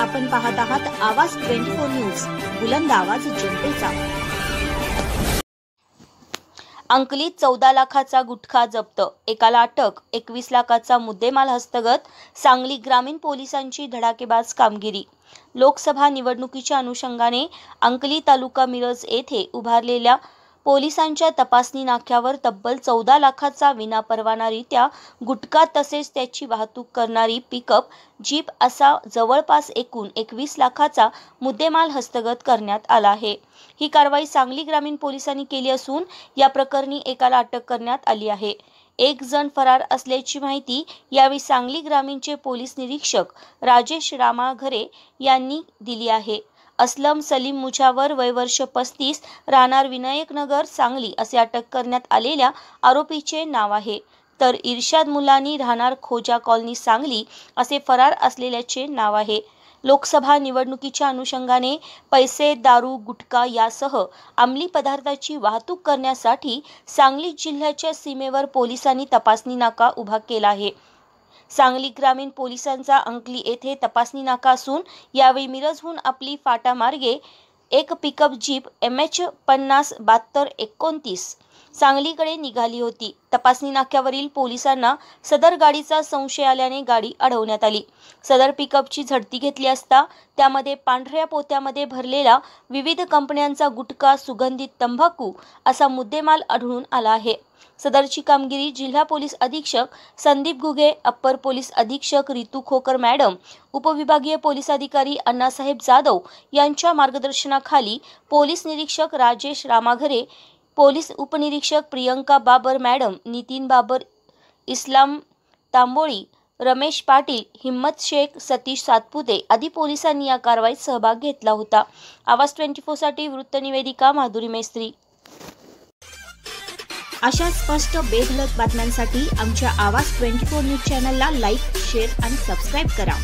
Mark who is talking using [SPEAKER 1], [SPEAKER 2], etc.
[SPEAKER 1] आपण पाहत आहात आवाज 24 न्यूज, बुलंद आवाज जनतेचा। अंकलीत 14 लाखाचा गुटखा जप्त, एकाला अटक, 21 लाखाचा मुद्देमाल हस्तगत। सांगली ग्रामीण पोलिसांची धडाकेबाज कामगिरी। लोकसभा निवडणुकीच्या अनुषंगाने अंकली तालुका मिरज येथे उभारलेल्या पोलिसांच्या तपासणी नाक्यावर तब्बल 14 लाखाचा विनापरवानारित्या गुटखा तसेच त्याची वाहतूक करणारी पिकअप जीप असा जवळपास एकूण 21 लाखाचा मुद्देमाल हस्तगत करण्यात आला आहे। ही कारवाई सांगली ग्रामीण पोलिसांनी केली असून या प्रकरणी एकाला अटक करण्यात आली आहे। एक जण फरार असल्याची माहिती यावेळी सांगली ग्रामीणचे पोलीस निरीक्षक राजेश रामाघरे यांनी दिली आहे। असलम सलीम मुजावर वय वर्ष 35 राहणार विनायक नगर सांगली असे अटक करण्यात आलेल्या आरोपीचे नाव आहे, तर इर्शाद मुलानी राहणार खोजा कॉलनी सांगली असे फरार असलेल्याचे नाव आहे। लोकसभा निवडणुकीच्या अनुषंगाने पैसे, दारू, गुटखा यासह अंमली पदार्थाची वाहतूक करण्यासाठी सांगली जिल्ह्याच्या सीमेवर पोलिसांनी तपासणी नाका उभा केला आहे। सांगली ग्रामीण पोलिसांचा अंकली येथे तपासणी नाका असून यावेळी मिरजहून आपली फाटा मार्गे एक पिकअप जीप MH507229 सांगलीकडे निघाली होती। तपासणी नाक्यावरील पोलिसांना सदर गाडीचा संशय आल्याने गाडी अडवण्यात आली। सदर पिकअपची झडती घेतली असता त्यामध्ये पांढऱ्या पोत्यामध्ये भरलेला विविध कंपन्यांचा गुटखा, सुगंधित तंबाखू असा मुद्देमाल आढळून आला आहे। सदरची कामगिरी जिल्हा पोलीस अधीक्षक संदीप घुगे, अप्पर पोलीस अधीक्षक रितू खोकर मॅडम, उपविभागीय पोलीस अधिकारी अण्णासाहेब जाधव यांच्या मार्गदर्शनाखाली पोलीस निरीक्षक राजेश रामाघरे, पोलीस उपनिरीक्षक प्रियंका बाबर मॅडम, नितीन बाबर, इस्लाम तांबोळी, रमेश पाटील, हिम्मत शेख, सतीश सातपुते आदी पोलिसांनी या कारवाईत सहभाग घेतला होता। आवाज 24 साठी वृत्त निवेदिका माधुरी मेस्त्री। अशा स्पष्ट बेधडक बातम्यांसाठी आमच्या आवाज 24 न्यूज चॅनलला लाईक, शेअर आणि सबस्क्राईब करा।